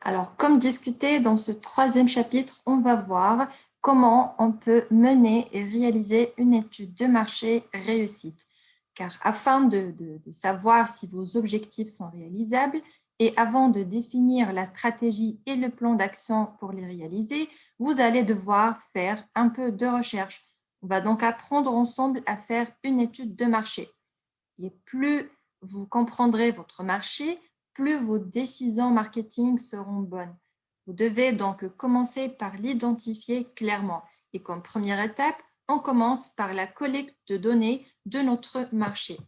Alors, comme discuté dans ce troisième chapitre, on va voir comment on peut mener et réaliser une étude de marché réussite. Car afin de savoir si vos objectifs sont réalisables et avant de définir la stratégie et le plan d'action pour les réaliser, vous allez devoir faire un peu de recherche. On va donc apprendre ensemble à faire une étude de marché. Et plus vous comprendrez votre marché, plus vos décisions marketing seront bonnes. Vous devez donc commencer par l'identifier clairement. Et comme première étape, on commence par la collecte de données de notre marché.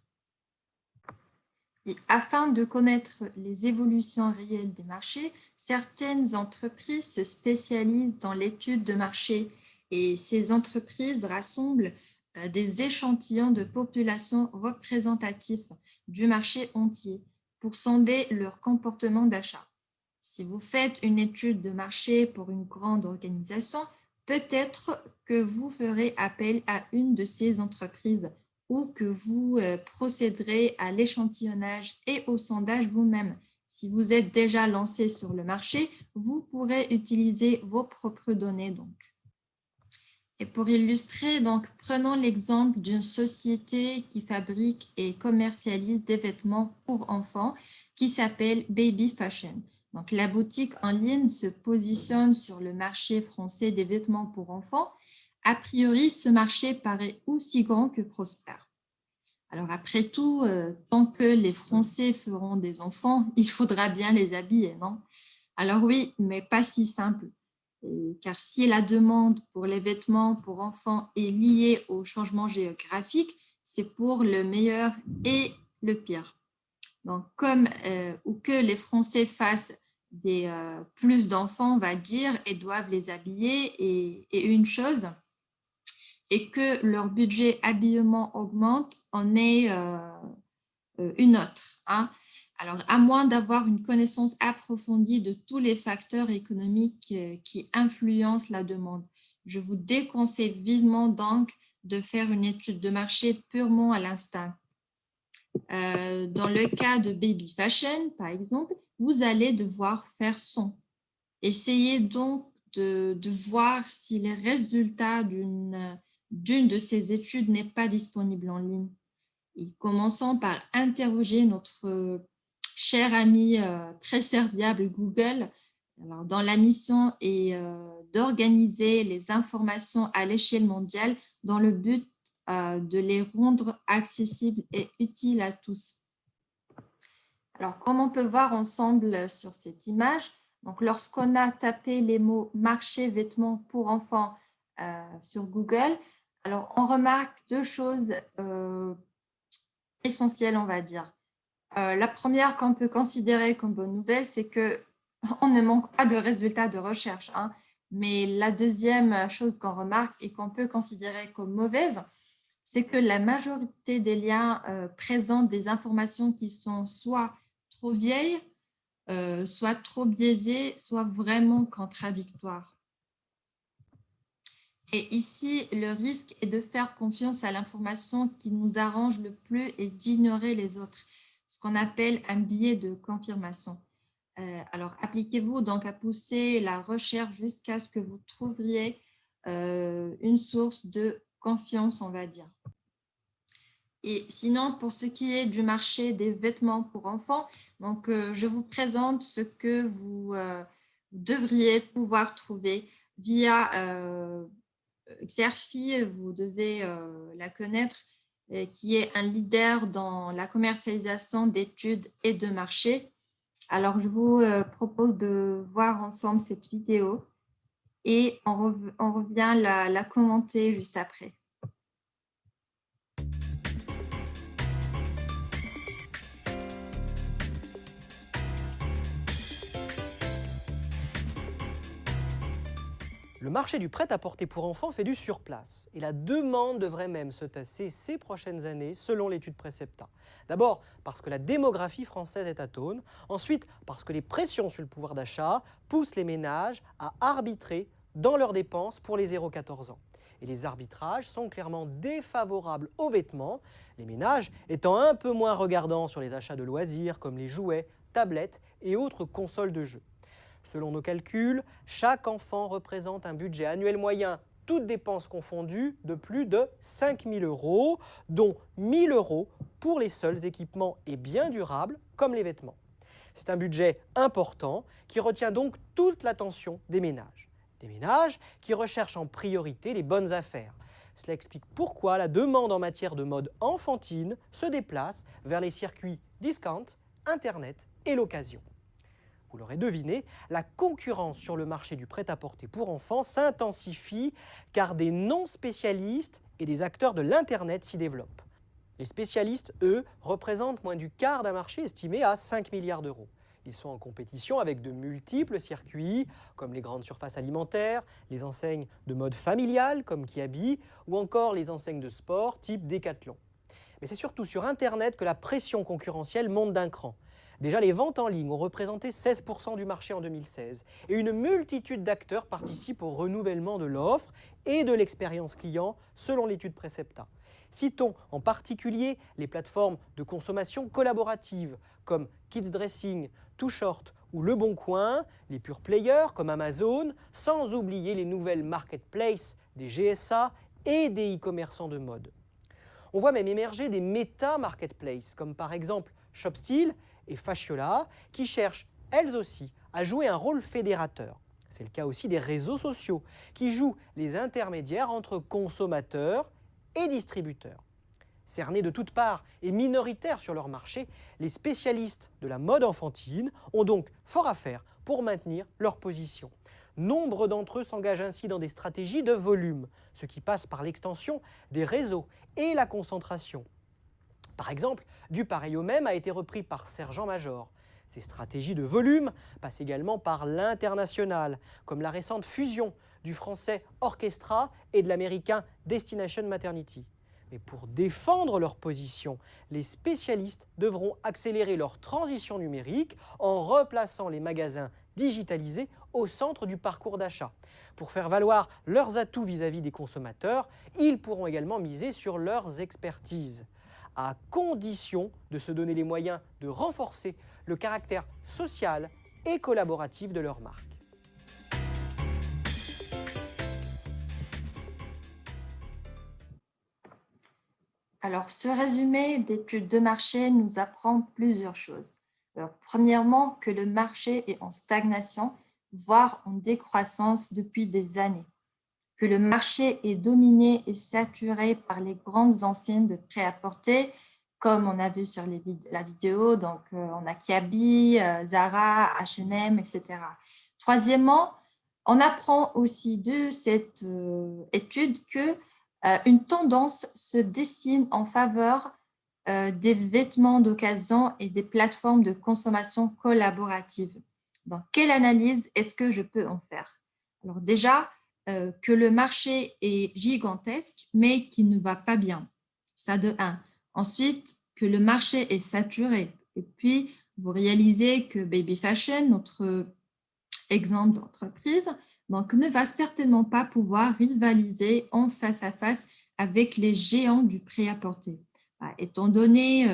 Et afin de connaître les évolutions réelles des marchés, certaines entreprises se spécialisent dans l'étude de marché et ces entreprises rassemblent des échantillons de population représentatifs du marché entier pour sonder leur comportement d'achat. Si vous faites une étude de marché pour une grande organisation, peut-être que vous ferez appel à une de ces entreprises ou que vous procéderez à l'échantillonnage et au sondage vous-même. Si vous êtes déjà lancé sur le marché, vous pourrez utiliser vos propres données donc. Et pour illustrer, donc, prenons l'exemple d'une société qui fabrique et commercialise des vêtements pour enfants qui s'appelle Baby Fashion. Donc, la boutique en ligne se positionne sur le marché français des vêtements pour enfants. A priori, ce marché paraît aussi grand que prospère. Alors après tout, tant que les Français feront des enfants, il faudra bien les habiller, non? Alors oui, mais pas si simple. Car si la demande pour les vêtements pour enfants est liée au changement géographique, c'est pour le meilleur et le pire. Donc, ou que les Français fassent plus d'enfants, on va dire, et doivent les habiller, et une chose, et que leur budget habillement augmente, en est une autre. Hein. Alors, à moins d'avoir une connaissance approfondie de tous les facteurs économiques qui influencent la demande, je vous déconseille vivement donc de faire une étude de marché purement à l'instinct. Dans le cas de Baby Fashion, par exemple, vous allez devoir faire son. Essayez donc de voir si les résultats d'une de ces études n'est pas disponible en ligne. Et commençons par interroger notre cher ami très serviable Google. Alors, dans la mission est d'organiser les informations à l'échelle mondiale dans le but de les rendre accessibles et utiles à tous. Alors, comme on peut voir ensemble sur cette image, donc lorsqu'on a tapé les mots marché vêtements pour enfants sur Google, alors on remarque deux choses essentielles, on va dire. La première qu'on peut considérer comme bonne nouvelle, c'est qu'on ne manque pas de résultats de recherche. Hein. Mais la deuxième chose qu'on remarque et qu'on peut considérer comme mauvaise, c'est que la majorité des liens présentent des informations qui sont soit trop vieilles, soit trop biaisées, soit vraiment contradictoires. Et ici, le risque est de faire confiance à l'information qui nous arrange le plus et d'ignorer les autres, ce qu'on appelle un biais de confirmation. Alors, appliquez-vous donc à pousser la recherche jusqu'à ce que vous trouveriez une source de confiance, on va dire. Et sinon, pour ce qui est du marché des vêtements pour enfants, donc, je vous présente ce que vous devriez pouvoir trouver via Xerfi, vous devez la connaître, qui est un leader dans la commercialisation d'études et de marché. Alors, je vous propose de voir ensemble cette vidéo et on revient la commenter juste après. Le marché du prêt-à-porter pour enfants fait du surplace et la demande devrait même se tasser ces prochaines années selon l'étude Précepta. D'abord parce que la démographie française est atone, ensuite parce que les pressions sur le pouvoir d'achat poussent les ménages à arbitrer dans leurs dépenses pour les 0-14 ans. Et les arbitrages sont clairement défavorables aux vêtements, les ménages étant un peu moins regardants sur les achats de loisirs comme les jouets, tablettes et autres consoles de jeux. Selon nos calculs, chaque enfant représente un budget annuel moyen, toutes dépenses confondues, de plus de 5 000 €, dont 1 000 € pour les seuls équipements et biens durables, comme les vêtements. C'est un budget important qui retient donc toute l'attention des ménages. Des ménages qui recherchent en priorité les bonnes affaires. Cela explique pourquoi la demande en matière de mode enfantine se déplace vers les circuits discount, Internet et l'occasion. Vous l'aurez deviné, la concurrence sur le marché du prêt-à-porter pour enfants s'intensifie car des non-spécialistes et des acteurs de l'Internet s'y développent. Les spécialistes, eux, représentent moins du quart d'un marché estimé à 5 milliards d'euros. Ils sont en compétition avec de multiples circuits, comme les grandes surfaces alimentaires, les enseignes de mode familial, comme Kiabi, ou encore les enseignes de sport, type Decathlon. Mais c'est surtout sur Internet que la pression concurrentielle monte d'un cran. Déjà, les ventes en ligne ont représenté 16% du marché en 2016 et une multitude d'acteurs participent au renouvellement de l'offre et de l'expérience client selon l'étude Precepta. Citons en particulier les plateformes de consommation collaborative comme Kids Dressing, Too Short ou Le Bon Coin, les pure players comme Amazon, sans oublier les nouvelles marketplaces des GSA et des e-commerçants de mode. On voit même émerger des méta-marketplaces comme par exemple ShopStyle et Fashiola qui cherchent elles aussi à jouer un rôle fédérateur. C'est le cas aussi des réseaux sociaux qui jouent les intermédiaires entre consommateurs et distributeurs. Cernés de toutes parts et minoritaires sur leur marché, les spécialistes de la mode enfantine ont donc fort à faire pour maintenir leur position. Nombre d'entre eux s'engagent ainsi dans des stratégies de volume, ce qui passe par l'extension des réseaux et la concentration. Par exemple, du pareil au même a été repris par Sergent-Major. Ces stratégies de volume passent également par l'international, comme la récente fusion du français Orchestra et de l'américain Destination Maternity. Mais pour défendre leur position, les spécialistes devront accélérer leur transition numérique en replaçant les magasins digitalisés au centre du parcours d'achat. Pour faire valoir leurs atouts vis-à-vis des consommateurs, ils pourront également miser sur leurs expertises, à condition de se donner les moyens de renforcer le caractère social et collaboratif de leur marque. Alors, ce résumé d'études de marché nous apprend plusieurs choses. Alors, premièrement, que le marché est en stagnation, voire en décroissance depuis des années. Que le marché est dominé et saturé par les grandes enseignes de prêt-à-porter, comme on a vu sur la vidéo, donc on a Kiabi, Zara, H&M, etc. Troisièmement, on apprend aussi de cette étude que une tendance se dessine en faveur des vêtements d'occasion et des plateformes de consommation collaborative. Donc, quelle analyse est-ce que je peux en faire? Alors déjà, que le marché est gigantesque, mais qui ne va pas bien. Ça de un. Ensuite, que le marché est saturé. Et puis, vous réalisez que Baby Fashion, notre exemple d'entreprise, donc ne va certainement pas pouvoir rivaliser en face à face avec les géants du prêt-à-porter. Étant donné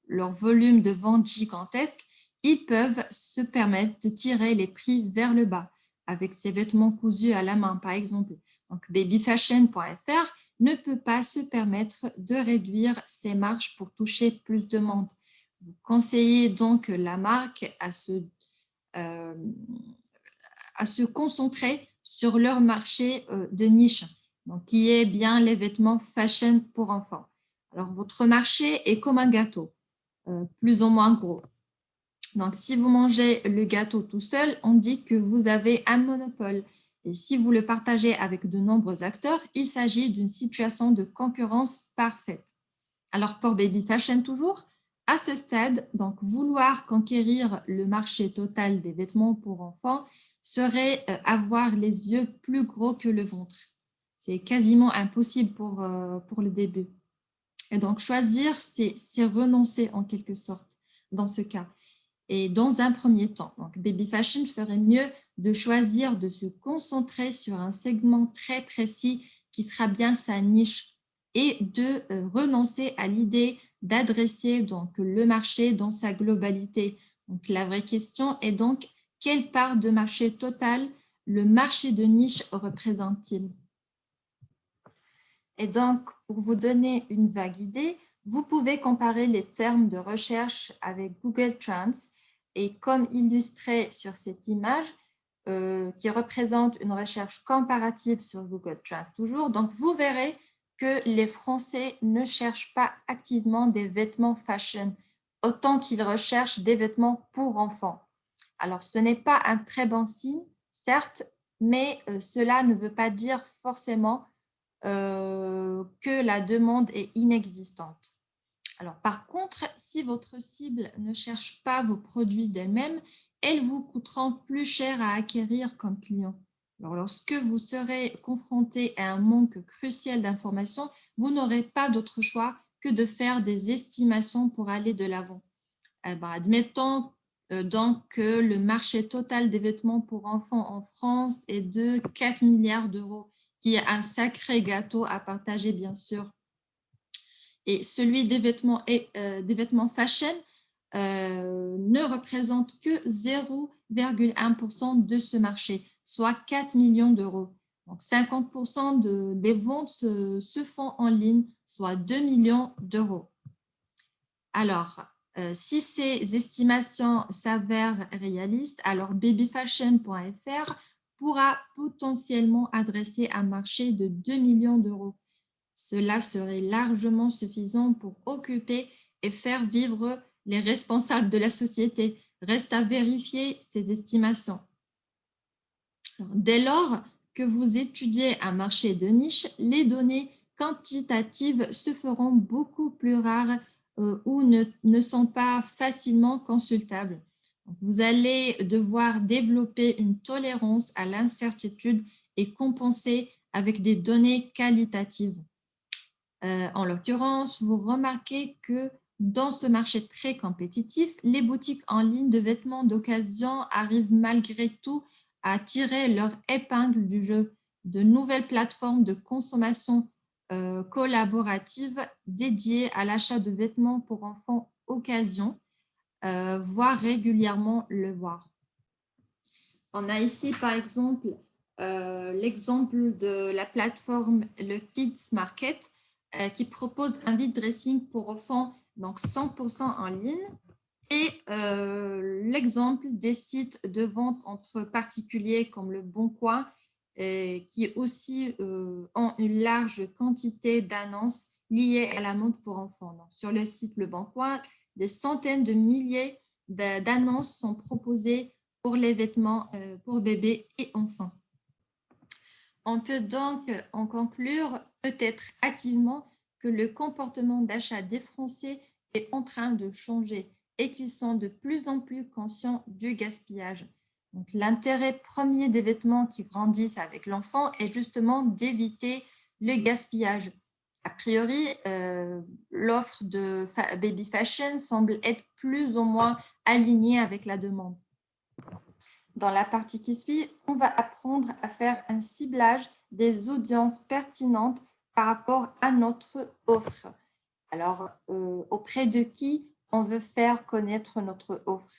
leur volume de vente gigantesque, ils peuvent se permettre de tirer les prix vers le bas avec ses vêtements cousus à la main, par exemple. Donc, babyfashion.fr ne peut pas se permettre de réduire ses marges pour toucher plus de monde. Vous conseillez donc la marque euh, à se concentrer sur leur marché de niche, donc qui est bien les vêtements fashion pour enfants. Alors, votre marché est comme un gâteau, plus ou moins gros. Donc, si vous mangez le gâteau tout seul, on dit que vous avez un monopole. Et si vous le partagez avec de nombreux acteurs, il s'agit d'une situation de concurrence parfaite. Alors, pour Baby Fashion toujours, à ce stade, donc vouloir conquérir le marché total des vêtements pour enfants serait avoir les yeux plus gros que le ventre. C'est quasiment impossible pour le début. Et donc, choisir, c'est renoncer en quelque sorte dans ce cas. Et dans un premier temps, donc Baby Fashion ferait mieux de choisir de se concentrer sur un segment très précis qui sera bien sa niche et de renoncer à l'idée d'adresser donc le marché dans sa globalité. Donc la vraie question est donc quelle part de marché total le marché de niche représente-t-il? Et donc, pour vous donner une vague idée, vous pouvez comparer les termes de recherche avec Google Trends et comme illustré sur cette image, qui représente une recherche comparative sur Google Trends toujours. Donc, vous verrez que les Français ne cherchent pas activement des vêtements fashion, autant qu'ils recherchent des vêtements pour enfants. Alors, ce n'est pas un très bon signe, certes, mais cela ne veut pas dire forcément que la demande est inexistante. Alors, par contre, si votre cible ne cherche pas vos produits d'elle-même, elles vous coûteront plus cher à acquérir comme client. Alors, lorsque vous serez confronté à un manque crucial d'informations, vous n'aurez pas d'autre choix que de faire des estimations pour aller de l'avant. Admettons donc que le marché total des vêtements pour enfants en France est de 4 milliards d'euros, qui est un sacré gâteau à partager, bien sûr. Et celui des vêtements fashion ne représente que 0,1% de ce marché, soit 4 millions d'euros. Donc 50% des ventes se font en ligne, soit 2 millions d'euros. Alors, si ces estimations s'avèrent réalistes, alors babyfashion.fr pourra potentiellement adresser un marché de 2 millions d'euros. Cela serait largement suffisant pour occuper et faire vivre les responsables de la société. Reste à vérifier ces estimations. Dès lors que vous étudiez un marché de niche, les données quantitatives se feront beaucoup plus rares ou ne sont pas facilement consultables. Vous allez devoir développer une tolérance à l'incertitude et compenser avec des données qualitatives. En l'occurrence, vous remarquez que dans ce marché très compétitif, les boutiques en ligne de vêtements d'occasion arrivent malgré tout à tirer leur épingle du jeu. De nouvelles plateformes de consommation collaborative dédiées à l'achat de vêtements pour enfants occasion voient régulièrement le voir. On a ici, par exemple, l'exemple de la plateforme le Kids Market qui propose un vide dressing pour enfants, donc 100% en ligne. Et l'exemple des sites de vente entre particuliers comme le Bon Coin, qui aussi ont une large quantité d'annonces liées à la mode pour enfants. Donc, sur le site Le Bon Coin, des centaines de milliers d'annonces sont proposées pour les vêtements pour bébés et enfants. On peut donc en conclure peut-être hâtivement que le comportement d'achat des Français est en train de changer et qu'ils sont de plus en plus conscients du gaspillage. Donc, l'intérêt premier des vêtements qui grandissent avec l'enfant est justement d'éviter le gaspillage. A priori, l'offre de baby fashion semble être plus ou moins alignée avec la demande. Dans la partie qui suit, on va apprendre à faire un ciblage des audiences pertinentes par rapport à notre offre. Alors, auprès de qui on veut faire connaître notre offre?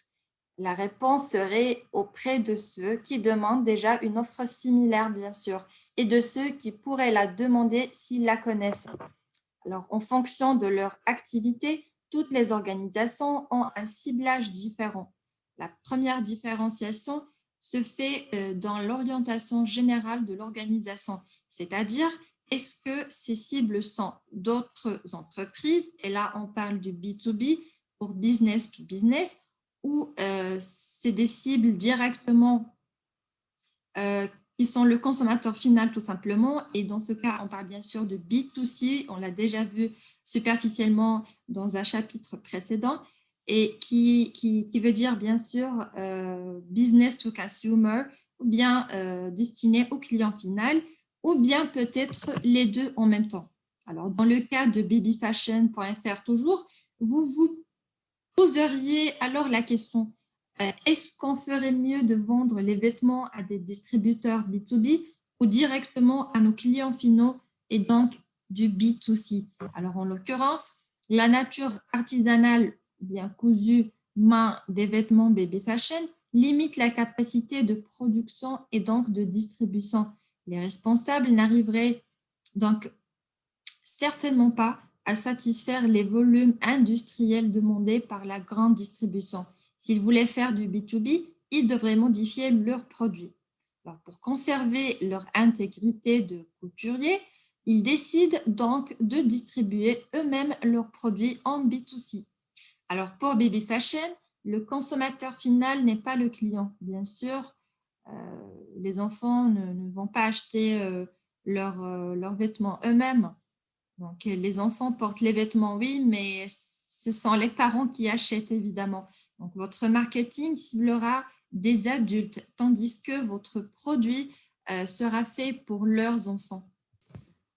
La réponse serait auprès de ceux qui demandent déjà une offre similaire, bien sûr, et de ceux qui pourraient la demander s'ils la connaissent. Alors, en fonction de leur activité, toutes les organisations ont un ciblage différent. La première différenciation se fait dans l'orientation générale de l'organisation, c'est-à-dire est-ce que ces cibles sont d'autres entreprises, et là on parle du B2B pour business to business, ou c'est des cibles directement qui sont le consommateur final tout simplement. Et dans ce cas, on parle bien sûr de B2C, on l'a déjà vu superficiellement dans un chapitre précédent, et qui veut dire bien sûr business to consumer, ou bien destiné au client final, ou bien peut-être les deux en même temps. Alors, dans le cas de babyfashion.fr toujours, vous vous poseriez alors la question, est-ce qu'on ferait mieux de vendre les vêtements à des distributeurs B2B ou directement à nos clients finaux et donc du B2C? Alors, en l'occurrence, la nature artisanale, bien cousue, main des vêtements baby fashion limite la capacité de production et donc de distribution. Les responsables n'arriveraient donc certainement pas à satisfaire les volumes industriels demandés par la grande distribution. S'ils voulaient faire du B2B, ils devraient modifier leurs produits. Alors, pour conserver leur intégrité de couturier, ils décident donc de distribuer eux-mêmes leurs produits en B2C. Alors, pour Baby Fashion, le consommateur final n'est pas le client. Bien sûr, les enfants ne vont pas acheter leurs vêtements eux-mêmes. Donc, les enfants portent les vêtements, oui, mais ce sont les parents qui achètent, évidemment. Donc, votre marketing ciblera des adultes, tandis que votre produit sera fait pour leurs enfants.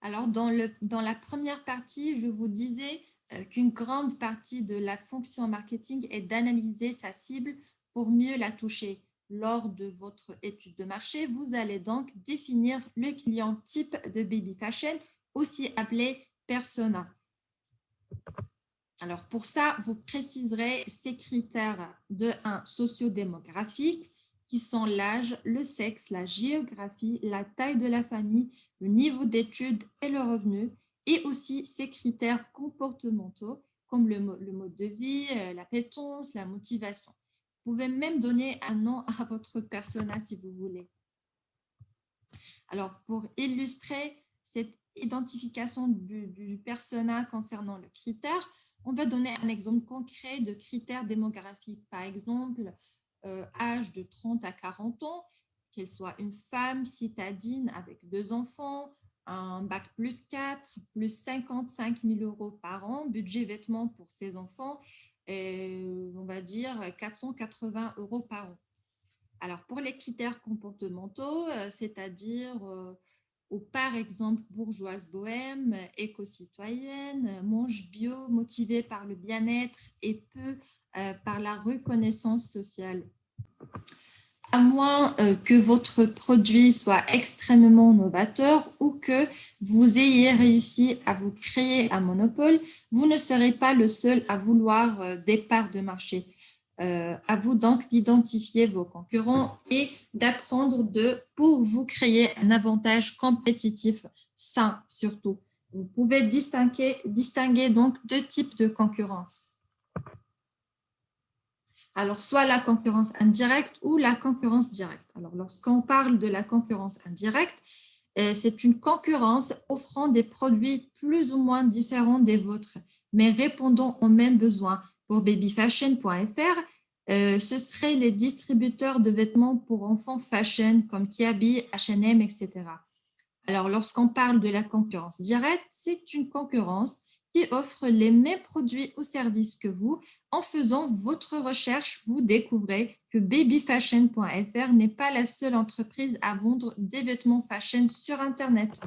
Alors, dans la première partie, je vous disais qu'une grande partie de la fonction marketing est d'analyser sa cible pour mieux la toucher. Lors de votre étude de marché, vous allez donc définir le client type de Baby Fashion, aussi appelé persona. Alors, pour ça, vous préciserez ces critères de 1 sociodémographique, qui sont l'âge, le sexe, la géographie, la taille de la famille, le niveau d'études et le revenu, et aussi ces critères comportementaux, comme le mode de vie, l'appétence, la motivation. Vous pouvez même donner un nom à votre persona si vous voulez. Alors, pour illustrer cette identification du persona concernant le critère, on va donner un exemple concret de critères démographiques. Par exemple, âge de 30 à 40 ans, qu'elle soit une femme citadine avec 2 enfants, un bac plus 4, plus 55 000 euros par an, budget vêtements pour ses enfants, on va dire 480 euros par an. Alors, pour les critères comportementaux, c'est-à-dire ou par exemple bourgeoise bohème, éco-citoyenne, mange bio, motivée par le bien-être et peu par la reconnaissance sociale. À moins que votre produit soit extrêmement novateur ou que vous ayez réussi à vous créer un monopole, vous ne serez pas le seul à vouloir des parts de marché. À vous donc d'identifier vos concurrents et d'apprendre pour vous créer un avantage compétitif sain surtout. Vous pouvez distinguer donc 2 types de concurrence. Alors, soit la concurrence indirecte ou la concurrence directe. Alors, lorsqu'on parle de la concurrence indirecte, c'est une concurrence offrant des produits plus ou moins différents des vôtres, mais répondant aux mêmes besoins. Pour babyfashion.fr, ce seraient les distributeurs de vêtements pour enfants fashion comme Kiabi, H&M, etc. Alors, lorsqu'on parle de la concurrence directe, c'est une concurrence qui offre les mêmes produits ou services que vous. En faisant votre recherche, vous découvrez que babyfashion.fr n'est pas la seule entreprise à vendre des vêtements fashion sur Internet.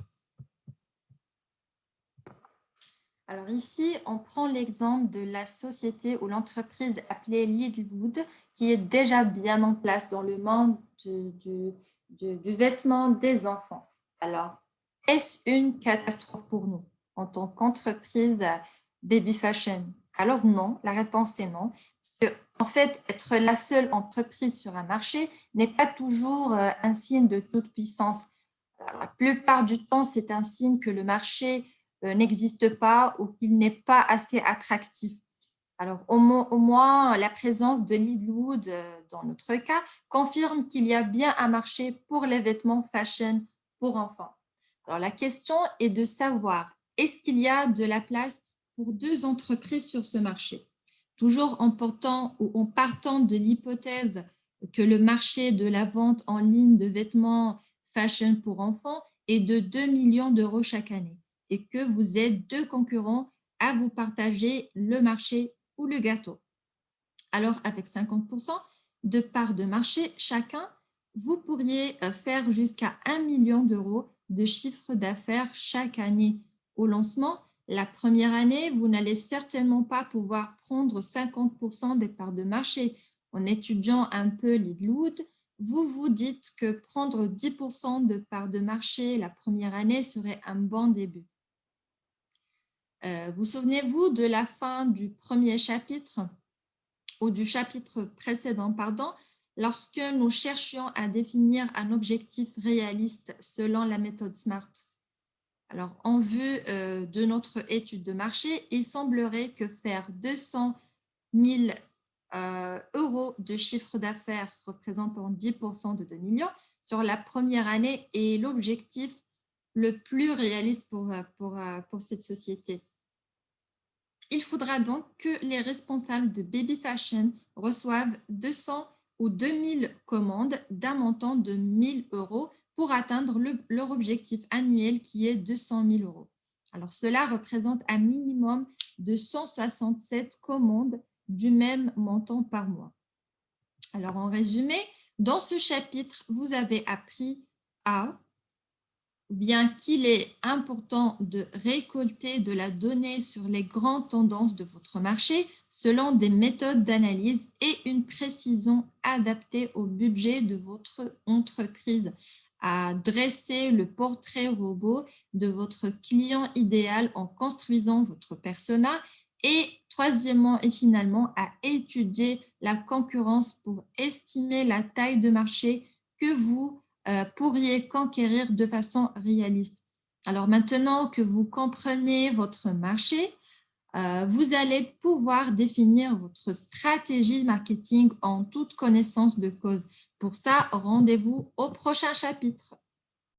Alors ici, on prend l'exemple de la société ou l'entreprise appelée Lidlwood, qui est déjà bien en place dans le monde du vêtement des enfants. Alors, est-ce une catastrophe pour nous en tant qu'entreprise baby fashion? Alors non, la réponse est non. Parce que, en fait, être la seule entreprise sur un marché n'est pas toujours un signe de toute puissance. Alors, la plupart du temps, c'est un signe que le marché n'existe pas ou qu'il n'est pas assez attractif. Alors, au moins, la présence de Lidlwood, dans notre cas, confirme qu'il y a bien un marché pour les vêtements fashion pour enfants. Alors, la question est de savoir, est-ce qu'il y a de la place pour 2 entreprises sur ce marché? Toujours en partant de l'hypothèse que le marché de la vente en ligne de vêtements fashion pour enfants est de 2 millions d'euros chaque année et que vous êtes 2 concurrents à vous partager le marché ou le gâteau. Alors, avec 50% de parts de marché chacun, vous pourriez faire jusqu'à 1 million d'euros de chiffre d'affaires chaque année. Au lancement, la première année, vous n'allez certainement pas pouvoir prendre 50% des parts de marché. En étudiant un peu Lidlwood, vous vous dites que prendre 10% de parts de marché la première année serait un bon début. Vous souvenez-vous de la fin du premier chapitre ou du chapitre précédent, pardon, lorsque nous cherchions à définir un objectif réaliste selon la méthode SMART. Alors, en vue de notre étude de marché, il semblerait que faire 200 000 euros de chiffre d'affaires représentant 10% de 2 millions sur la première année est l'objectif le plus réaliste pour cette société. Il faudra donc que les responsables de Baby Fashion reçoivent 200 ou 2000 commandes d'un montant de 1000 euros pour atteindre leur objectif annuel qui est 200 000 euros. Alors, cela représente un minimum de 167 commandes du même montant par mois. Alors, en résumé, dans ce chapitre, vous avez appris à bien qu'il est important de récolter de la donnée sur les grandes tendances de votre marché selon des méthodes d'analyse et une précision adaptée au budget de votre entreprise, à dresser le portrait robot de votre client idéal en construisant votre persona et troisièmement et finalement à étudier la concurrence pour estimer la taille de marché que vous pourriez conquérir de façon réaliste. Alors maintenant que vous comprenez votre marché, vous allez pouvoir définir votre stratégie marketing en toute connaissance de cause. Pour ça, rendez-vous au prochain chapitre.